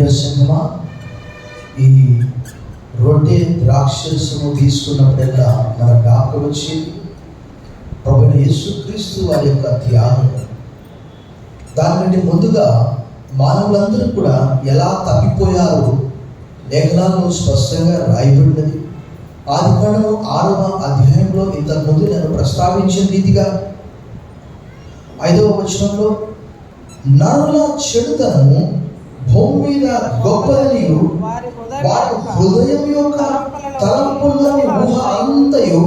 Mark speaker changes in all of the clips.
Speaker 1: ప్రియ సంగమా, ఈ రొట్టె ద్రాక్షరసము తీసుకున్నప్పుడల్లా మన జ్ఞాపకం వచ్చి ప్రభువైన యేసుక్రీస్తు వారి యొక్క త్యాగం. దానికంటే ముందుగా మానవులందరూ కూడా ఎలా తప్పిపోయారో లేఖనాల్లో స్పష్టంగా రాయబడినది. ఆదికాండము 6వ అధ్యాయంలో ఇంతకుముందు నేను ప్రస్తావించిన రీతిగా 5వ వచనంలో నరుల చెడుతనము భూమి మీద గొప్పదనియు వారి హృదయం యొక్క తలంపుల్లోని ఊహ అంతయు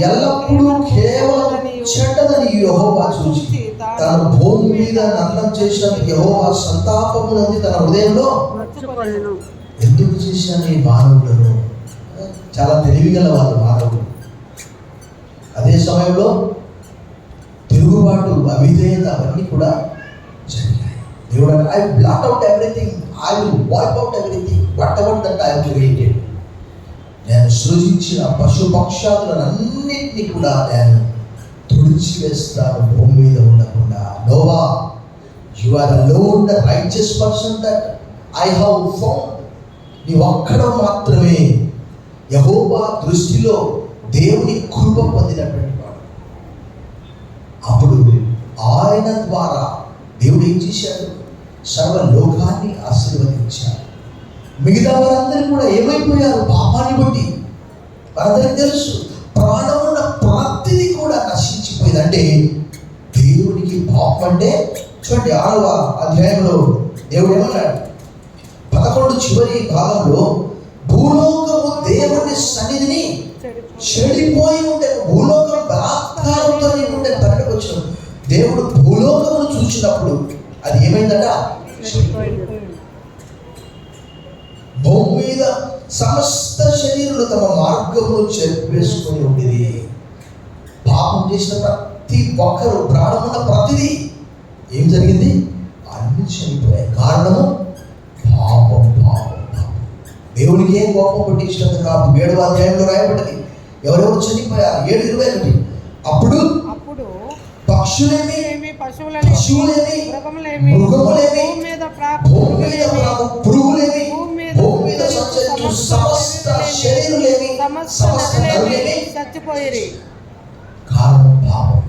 Speaker 1: ఎల్లప్పుడూ కేవలం చెడ్డదని యెహోవా చూచి తన భూమి మీద నగ్నం చేసినందుకు యెహోవా సంతాపమునంది తన హృదయంలో. ఎందుకు చేశాను ఈ మానవులను? చాలా తెలివిగల వాళ్ళు మానవులు. అదే సమయంలో తిరుగుబాటు, అవిధేయత అవన్నీ కూడా జరిగాయి. దేవుడు I blot out everything, I will wipe out everything whatever that I have created. నేను సృజించిన పశు పక్షాదులన్నింటినీ కూడా నేను తుడిచివేస్తాను, భూమి మీద ఉండకుండా. Noah, you are alone the righteous person that I have found. నీవు అక్కడ మాత్రమే యెహోవా దృష్టిలో దేవుని కృప పొందినటువంటి వాడు. అప్పుడు ఆయన ద్వారా దేవుడు ఏం చేశాడు? సర్వలోకాన్ని ఆశీర్వదించాడు. మిగతా వారందరూ కూడా ఏమైపోయారు? పాపాన్ని బట్టి. వారందరికీ తెలుసు, ప్రాణం ఉన్న ప్రతిదీ కూడా నశించిపోయింది. అంటే దేవునికి పాపం అంటే చూడండి, 6వ అధ్యాయంలో దేవుడు ఏమన్నాడు? 11 చివరి భాగంలో భూలోకము దేవుని సన్నిధిని చెడిపోయి ఉంటే, భూలోకం బలాత్కారంతో ఉంటే తరగవచ్చు. దేవుడు భూలోకమును చూసినప్పుడు అది ఏమైందట? భూమి మీద సమస్త శరీరులు తమ మార్గమును చెరిపేసుకొని ఉండేది. పాపం చేసిన ప్రతి ఒక్కరు, ప్రాణమున్న ప్రతిదీ ఏం జరిగింది? అన్ని చనిపోయాయి. కారణము పాపం. దేవునికి ఏం కోపం పుట్టించినంత కాదు. 7వ అధ్యాయంలో రాయబడ్డది, ఎవరెవరు చనిపోయారు? 7:21. అప్పుడు పక్షులేమి, పశువులేమి, మృగములేమి, భూమి మీద పురుగులేమి, భూమి మీద సంచరించు సమస్త శరీరులేమి, సమస్త నరులేమి చచ్చిపోయేది. కారణం పాపం.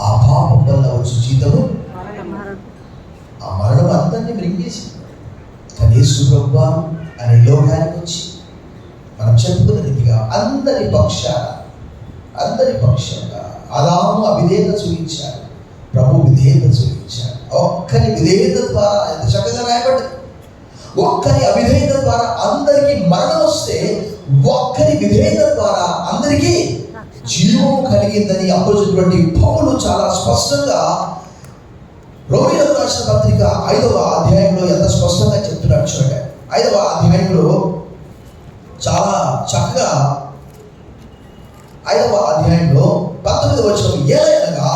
Speaker 1: ఆ పాపం వల్ల వచ్చే జీతము ఆ మరణం అందరినీ మృంగేసి. కానీ యేసు ప్రభువు అనే లోకానికి వచ్చి మనం చెప్పుకున్న రీతిగా అందరి పక్షంగా ఆదాము అవిధేయత చూపించాడు, ప్రభు విధేయత చూపించాడు. ఒక్కరి విధేయత ద్వారా, ఎంత చక్కగా రాయబడ్డది, ఒక్కరి అవిధేయత ద్వారా అందరికీ మరణం వస్తే ఒక్కరి విధేయత ద్వారా అందరికీ జీవం కలిగిందని అపోజిట్ పౌలు చాలా స్పష్టంగా రోమీయులకు రాసిన పత్రిక 5వ అధ్యాయంలో ఎంత స్పష్టంగా చెప్తున్నాడు చూడండి. 5వ అధ్యాయంలో చాలా చక్కగా 5వ అధ్యాయంలో 19వ వచనం, ఏలయనగా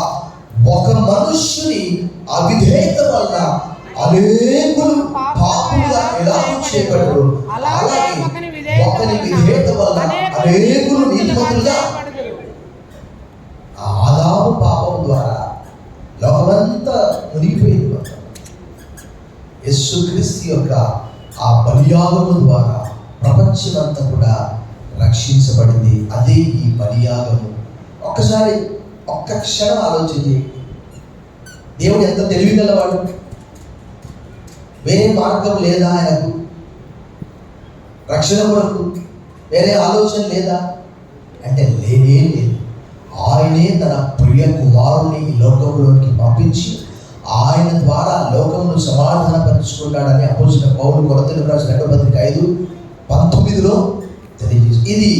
Speaker 1: ఒక మనుష్యుని అవిధేయత వలన అనేకులు పాపులుగా ఎలా చేయబడరు, అలాగే ఒకరి విధేయత వలన అనేకులు నీతిమంతులుగా. ఆదాము పాపం ద్వారా లోకమంతా మునిగిపోయింది. యేసుక్రీస్తు యొక్క ఆ బలియాగము ద్వారా ప్రపంచమంతా కూడా రక్షించబడింది. అదే ఈ బలియాగము. ఒక్కసారి ఒక్క క్షణం ఆలోచించి, దేవుడు ఎంత తెలివిగలవాడు. వేరే మార్గం లేదా ఆయనకు? రక్షణ కొరకు వేరే ఆలోచన లేదా అంటే లేనే లేదు. ఆయనే తన ప్రియ కుమారుని ఈ లోకంలోకి పంపించి ఆయన ద్వారా లోకమును సమాధానపరుచుకున్నాడని అపోజిట్ పౌలు కొరింథీయులకు రాసిన 2వ పత్రిక 5:19లో తెలియజేసి, ఇది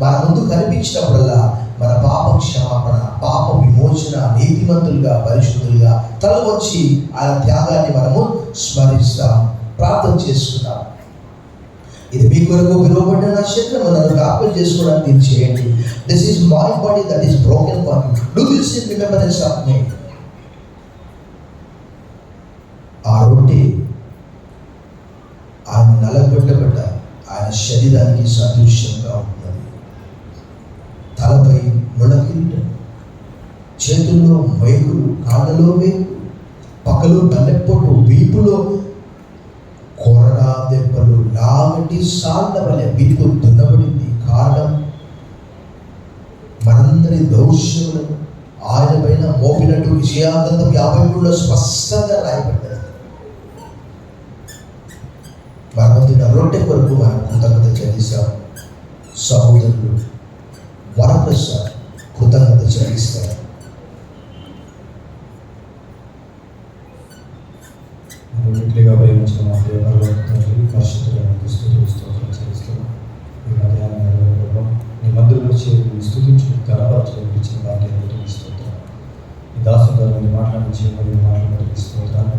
Speaker 1: మన ముందు కనిపించినప్పుడల్లా మన పాప క్షమాపణ, పాప విమోచన, నీతిమంతులుగా, పరిశుద్ధులుగా తల వచ్చి ఆయన త్యాగాన్ని మనము స్మరిస్తాం, ప్రార్థన చేసుకుంటాం. ఇది మీ కొరకు విలువబడిన నా శరీరం, నన్ను జ్ఞాపకం చేసుకోవడానికి ఇది చేయండి. This is my body that is broken for you. Do this in remembrance of me. ఆ రొట్టె ఆయన నలగొట్టబడ్డ ఆయన శరీరానికి సదృశ్యంగా ఉన్నది. తలపై ముళ్ళకిరీటం, చేతుల్లో మైకులు, కాళ్ళలో వేకు, పక్కలో కన్నెప్పొట్టు, వీపులో ఇప్పుడు కొరడా దెబ్బలు లాగటి సాళ్ళ వలె వీపు దున్నబడింది. కారణం మనందరి దోషములను ఆయన పైన మోపినట్టు విషయాగ్రంథం 53లో స్పష్టంగా రాయబడ్డది. భగవంతుని రొట్టె కొరకు మనం కృతజ్ఞత చెల్లిస్తాం. సహోదరులు వరప్రసాద్ కృతజ్ఞత చెల్లిస్తారు.
Speaker 2: నీటిగా ప్రేమించిన మా దేవాలయంలో పరిశుద్ధులను స్తోత్రం చెల్లిస్తున్నాం. ఈ మధ్యాహ్నం నీ మందిరంలో చేరి స్తుతించి గణపరచడం ఇచ్చిన భాగ్యాన్ని స్తోత్రం. ఈ దాసు గారిని మాట్లాడించి మరియు మాట్లాడడానికి స్తోత్రాలు.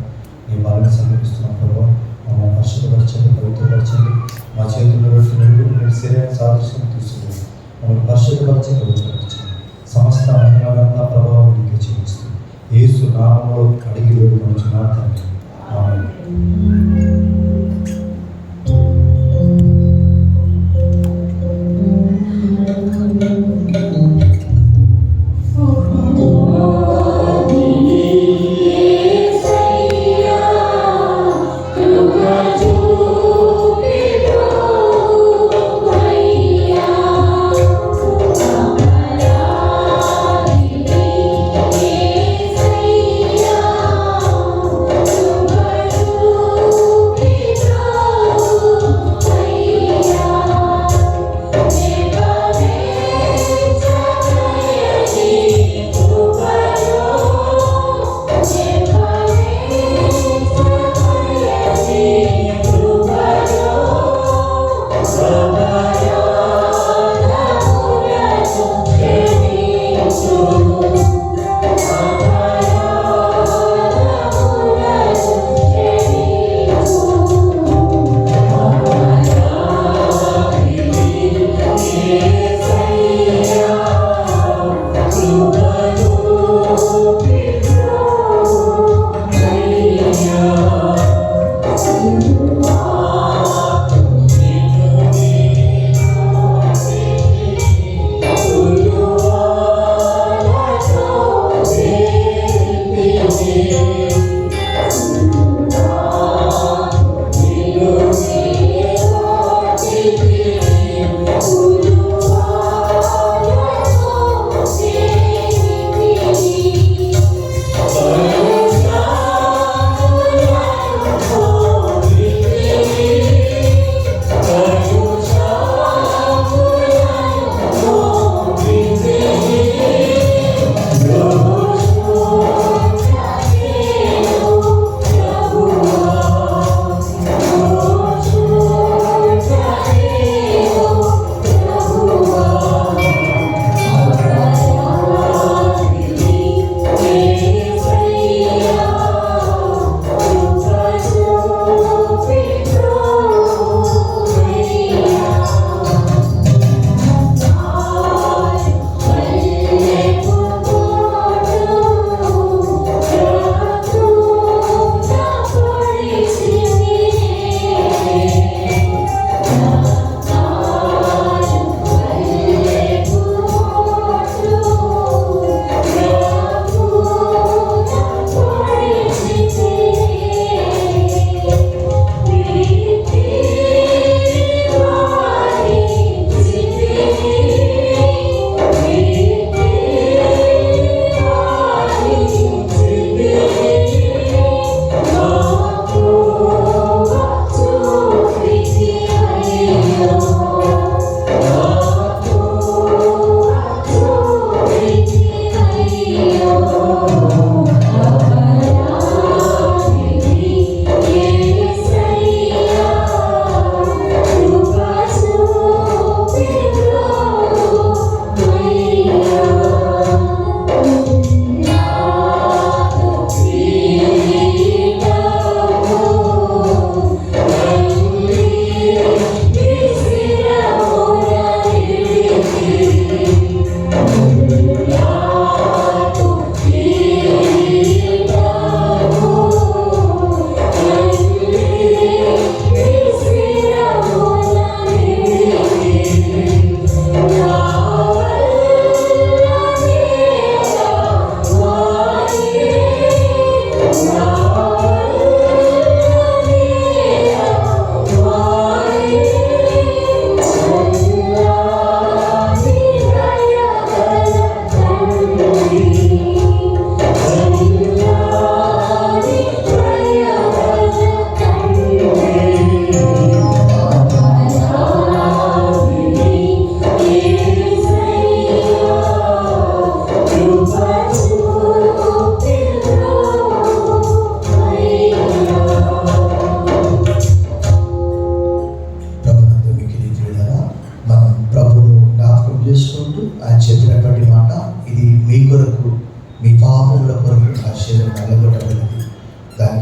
Speaker 2: నీ బాలను సమర్పిస్తున్నాం ప్రభావ. మమ్మల్ని పరిశుద్ధపరచండి, పవిత్రపరచండి. మా చేతుల్లో పెట్టినప్పుడు మీరు సరైన సాదృశ్యం తీసుకుని మమ్మల్ని పరిశుద్ధపరచి పవిత్రపరచండి. సమస్త మహిళలంతా ప్రభావం నీకే చెల్లిస్తూ యేసు నామములో అడిగి వేడుకొనుచున్నాను తండ్రి. ఆమేన్.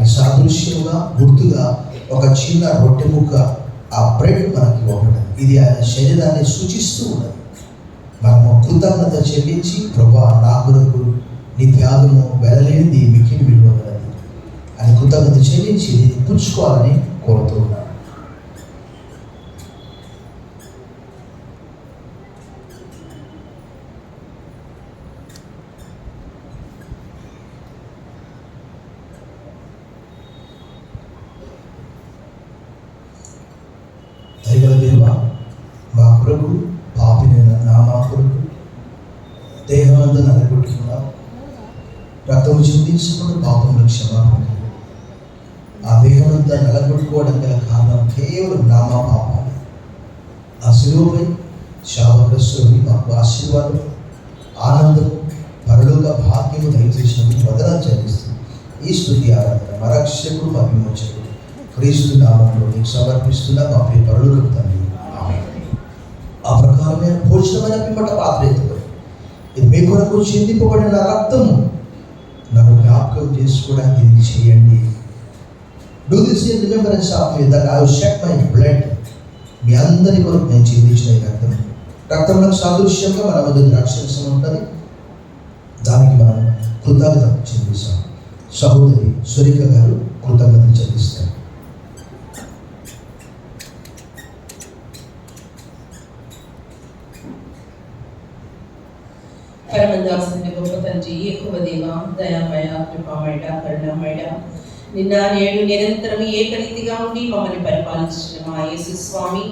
Speaker 1: దానికి సాదృశ్యముగా గుర్తుగా ఒక చిన్న రొట్టె ముక్క, ఆ బ్రెడ్ మనకి ఇవ్వబడింది. ఇది ఆయన శరీరాన్ని సూచిస్తూ ఉన్నది. మనము కృతజ్ఞత చెల్లించి, ప్రభా నా కొరకు నీ త్యాగము వెలలేనిది మిక్కిలి విలువగలది అని కృతజ్ఞత చెల్లించి దీన్ని పుచ్చుకోవాలని కోరుతూ ఉన్నాను. దైవ దేవ, మా కొరకు పాపినైన మా కొరకు దేహమంతా నలగొట్టుకున్నావు, రక్తము చిందించుకుని పాపంలో క్షమాపణ. ఆ దేహమంతా నలగొట్టుకోవడం గల కారణం కేవలం మా పాపాలు. ఆ శిలువపై శాపగ్రస్తుని మాకు ఆశీర్వాదం, ఆనందము, పరలోక భాగ్యము దయచేసినందుకు వదనాలు చెల్లిస్తుంది. ఈ స్తుతి ఆరాధన మా రక్షకుడు, మా విమోచకుడు క్రీస్తు నామంలో నీకు సమర్పిస్తున్నా మా ప్రియ పరలోకపు తండ్రి, ఆమేన్. ఆ ప్రకారమైన భోజనమైన పిమ్మట పాత్ర ఎత్తుకొని, ఇది మీ కొరకు చిందింపబడిన నా రక్తము, నన్ను జ్ఞాపకం చేసుకోవడానికి దీన్ని చేయండి. Do this in remembrance of me, that I will shed my blood. మీ అందరి కొరకు నేను చిందించిన ఈ రక్తం, రక్తంలో సాదృశ్యంగా మన మధ్య ద్రాక్షరసం ఉంటుంది. దానికి మనం కృతజ్ఞత చెల్లిస్తాం. సహోదరి సురేఖ గారు కృతజ్ఞత చెల్లిస్తారు.
Speaker 3: పరమందాల్సిన గొప్ప తండ్రి, ఎక్కువ దేవ, దయామయ, కృపామయ, కరుణామయ, నిన్న నేడు నిరంతరం ఏకరీతిగా ఉండి మమ్మల్ని పరిపాలించిన మా యేసు స్వామి,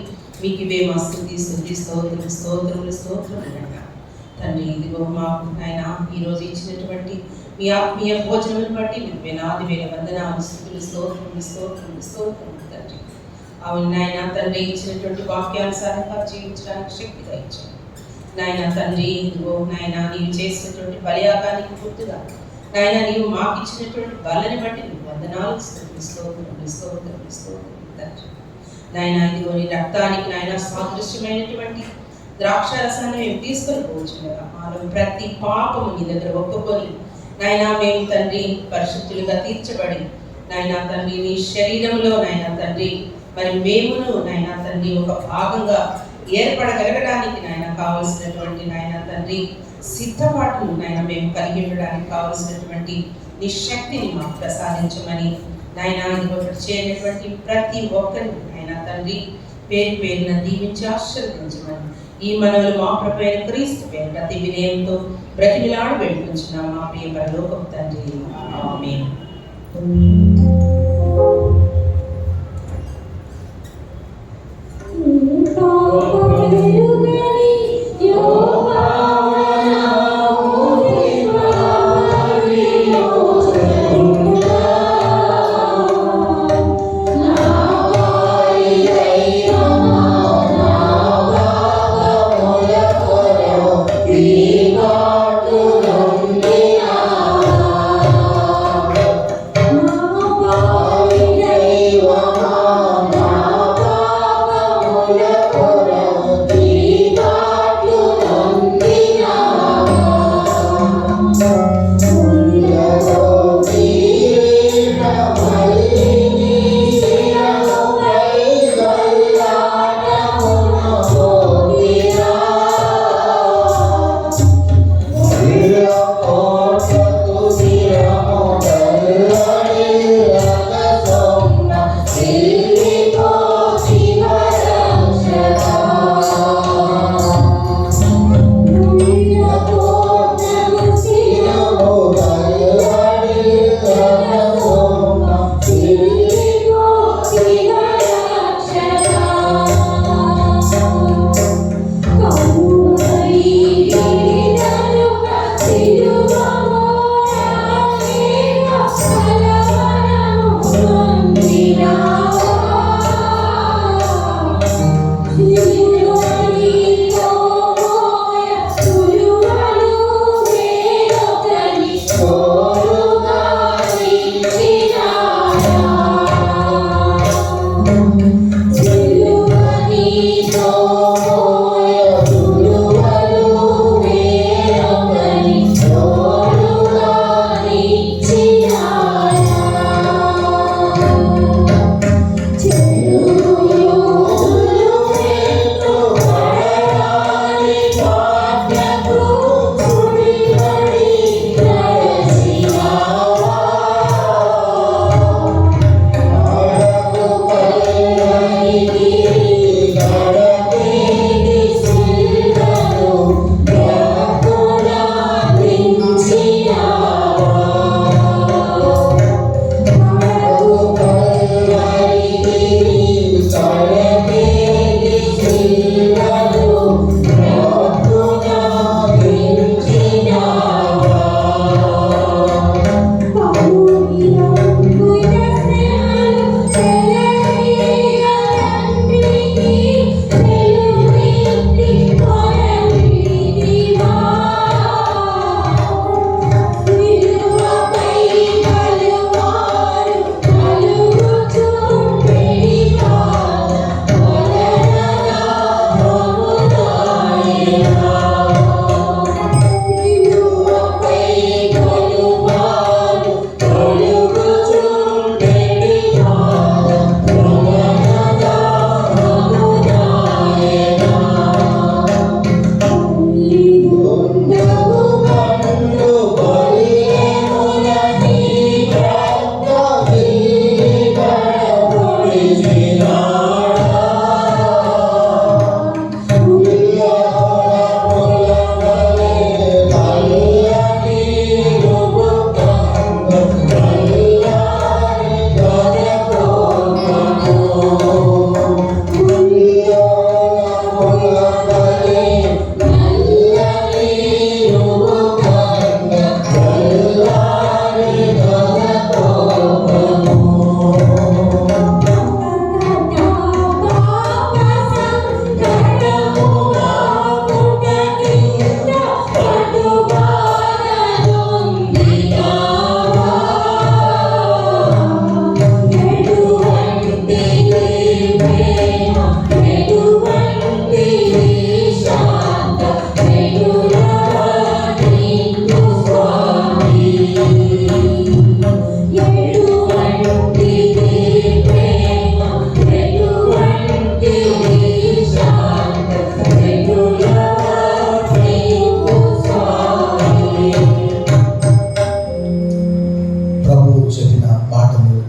Speaker 3: మీకు ఇవే మా స్తుతి స్తోత్రములు స్తోత్రములు స్తోత్రములు తండ్రి. ఇదిగో మాకు నాయన ఈరోజు ఇచ్చినటువంటి మీ ఆత్మీయ భోజనములు బట్టి మీకు వేలాది వేల వందనాలు, స్తుతులు స్తోత్రములు స్తోత్రములు స్తోత్రములు తండ్రి. అవును నాయన తండ్రి, ఇచ్చినటువంటి వాక్యానుసారంగా జీవించడానికి శక్తిగా ఇచ్చాను నాయన తండ్రి. ఇదిగో నాయన నీవు చేసినటువంటి బలియాగానికి గుర్తుగా నాయన నీవు మాకు ఇచ్చినటువంటి బలని బట్టి నీకు వందనాలు, స్తుతులు స్తోత్రములు స్తోత్రములు స్తోత్రములు తండ్రి. నాయన ఇదిగో నీ రక్తానికి నాయన సాదృశ్యమైనటువంటి ద్రాక్ష రసాన్ని మేము తీసుకొని పోవచ్చుగా, మాలో ప్రతి పాపము నీ దగ్గర ఒప్పుకొని నాయన మేము తండ్రి పరిశుద్ధులుగా తీర్చబడి నాయన తండ్రి నీ శరీరంలో నాయన తండ్రి మరి మేమును నాయన తండ్రి ఒక భాగంగా ఏర్పడగలగడానికి నాయన కావలసినటువంటి నాయన తండ్రి సిద్ధపాటును నాయన మేము కలిగి ఉండడానికి కావలసినటువంటి నీ శక్తిని మాకు ప్రసాదించమని నాయన ఇదిగొకటి చేయనటువంటి ప్రతి ఒక్కరిని నాయన తండ్రి పేరు పేరున దీవించి ఆశీర్వదించమని ఈ మనవులు మా ప్రభువైన క్రీస్తు పేరు ప్రతి వినయంతో బ్రతిమిలాడు వేడుకుంటున్నాం మా ప్రియ పరలోకపు తండ్రి, ఆమేన్.
Speaker 4: Oh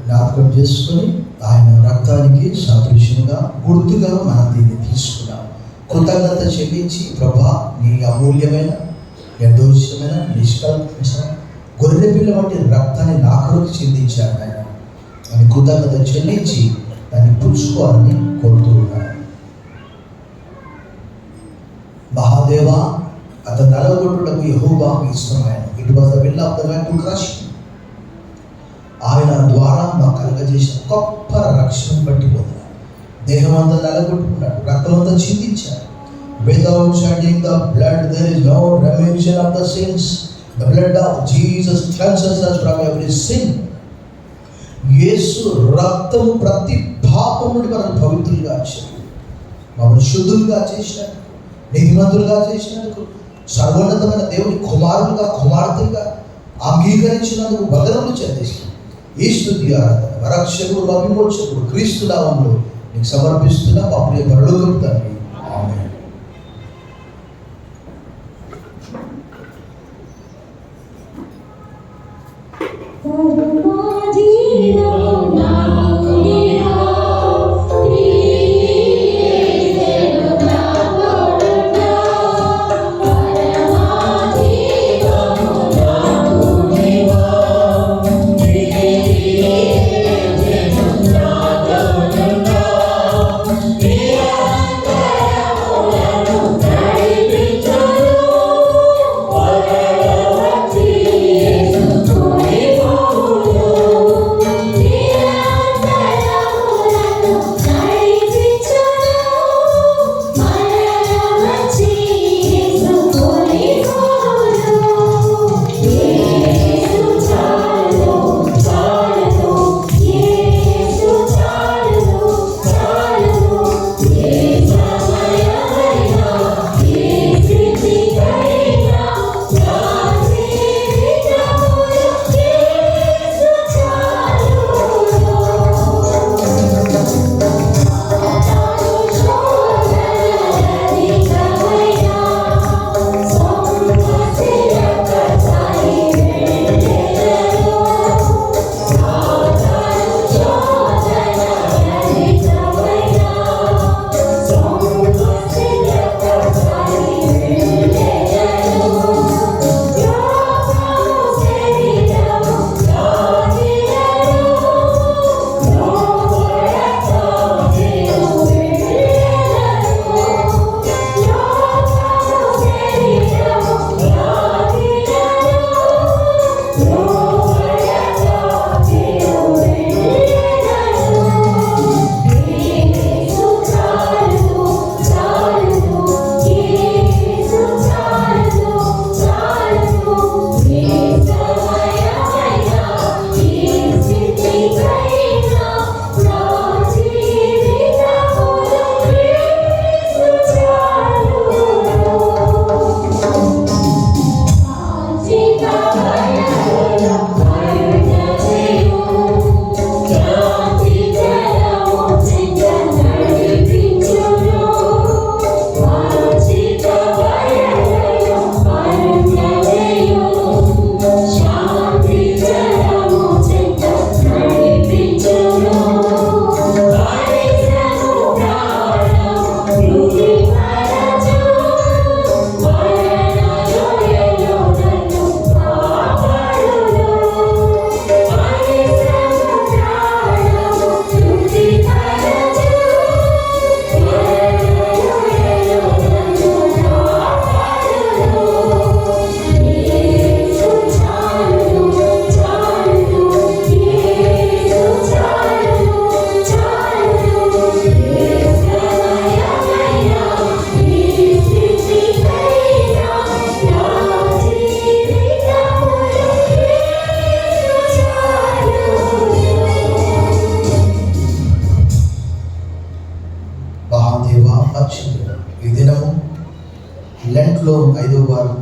Speaker 1: జ్ఞాపకం చేసుకొని ఆయన రక్తానికి సాదృశ్యంగా గుర్తుగా మనం దీన్ని తీసుకున్నాం. కృతజ్ఞత చెల్లించి, ప్రభా నీ అమూల్యమైన నిర్దోషమైన నిష్కల్పించిన గొర్రెపిల్ల వంటి రక్తాన్ని నా కొరకు చెందించాడు ఆయన అని కృతజ్ఞత చెల్లించి దాన్ని పుచ్చుకోవాలని కోరుతూ ఉన్నాను. మహాదేవ అతను నలగొట్టుటకు యెహోవాకు ఇష్టమైన it was the will of the man to crush. ఆయన ద్వారా మాకు కలగజేసిన గొప్ప రక్షణ బట్టి పొందిన దేహం అంతా నలగొట్టుకున్నాడు, రక్తం అంతా చిందించాడు. Without shedding the blood there is no remission of the sins. The blood of Jesus cleanses us from every sin. యేసు రక్తం ప్రతి పాపం నుండి మనల్ని పవిత్రులుగా చేశాడు, మమ్మల్ని శుద్ధులుగా చేసినందుకు, నీతిమంతులుగా చేసినందుకు, సర్వోన్నతమైన దేవుని కుమారులుగా కుమార్తెలుగా అంగీకరించినందుకు వందనములు చెల్లిస్తాం. ఈ స్తుతి ఆరాధన రక్షకుడు విమోచకుడు క్రీస్తు నామములో నీకు సమర్పిస్తున్నా మా ప్రియ పరలోకపు తండ్రి. ఆమేన్. లెంట్లో 5వ వారం,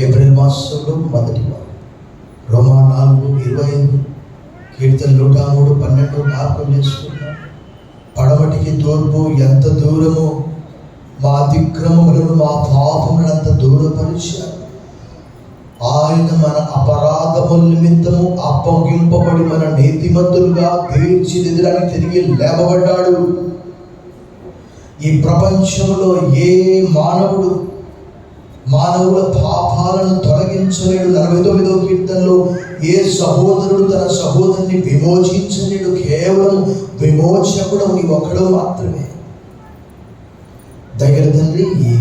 Speaker 1: ఏప్రిల్ మాసంలో మొదటి వారం. రోమా 4:25, కీర్తన 103:12 జ్ఞాపకం చేసుకుంటాం. పడమటికి తూర్పు ఎంత దూరమో మా అతిక్రమములను మా పాపములను అంత దూరపరిచారు. ఆయన మన అపరాధముల నిమిత్తము అప్పగింపబడి మన నీతిమంతులుగా తీర్చిదిద్దడానికి తిరిగి లేపబడ్డాడు. ఈ ప్రపంచంలో ఏ మానవుల పాపాలను తొలగించలేడు. 49వ కీర్తనలో ఏ సహోదరుడు తన సహోదరుని విమోచించలేడు. కేవలం విమోచకుడు నీ ఒక్కడు మాత్రమే. దగ్గర తండ్రి, ఈ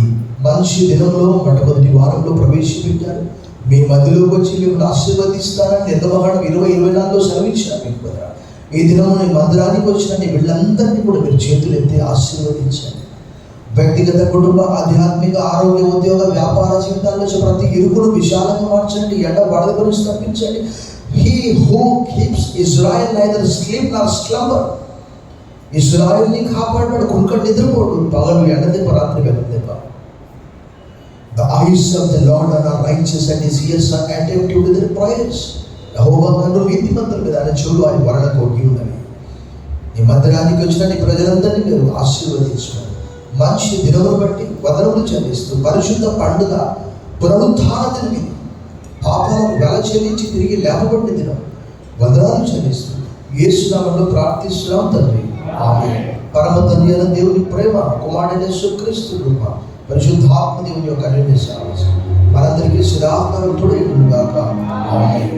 Speaker 1: మంచి దినంలో మొట్టమొదటి వారంలో ప్రవేశపెట్టారు. మీ మధ్యలోకి వచ్చి మిమ్మల్ని ఆశీర్వదిస్తానని నిర్వహణ 2024లో సెలవిచ్చారు మీకు కదా. ఈ దినము నీ మందిరానికి వచ్చిన నీ వీళ్ళందరినీ కూడా మీరు చేతులు ఎత్తి ఆశీర్వదించండి. వ్యక్తిగత, కుటుంబ, ఆధ్యాత్మిక, ఆరోగ్య, ఉద్యోగ, వ్యాపార జీవితాల్లో ప్రతి ఇరుకును విశాలంగా మార్చండి. ఎండ వడద గురించి తప్పించండి. He who keeps Israel neither sleep nor slumber. ఇశ్రాయేలుని కాపాడాడు. కునుక నిద్రపోడు. పగలు ఎండ దెబ్బ, రాత్రి వెన్న దెబ్బ. The eyes of the Lord are righteous and his ears are attentive to their prayers. యెహోవా కన్నులు నీతిమంతుల మీద, ఆయన చెవులు ఆయన వరలకు ఒగ్గి ఉన్నవి. ఈ మందిరానికి వచ్చిన నీ ప్రజలందరినీ మీరు ఆశీర్వదించుకోండి. మంచి దినమును బట్టి వదనములు చెల్లిస్తూ పరిశుద్ధ పండుగ పునరుత్థాన దినం, పాపాలను వెల చెల్లించి తిరిగి లేపబడిన దినం, వదనాలు చెల్లిస్తూ యేసు నామములో ప్రార్థిస్తున్నాం తండ్రి, ఆమేన్. పరమ తండ్రి అయిన దేవుని ప్రేమ, కుమారుడైన యేసుక్రీస్తు కృప, పరిశుద్ధాత్మ దేవుని యొక్క అన్యోన్య సహవాసం మనందరికీ సదాకాలం తోడై ఉండుగాక. ఆమేన్.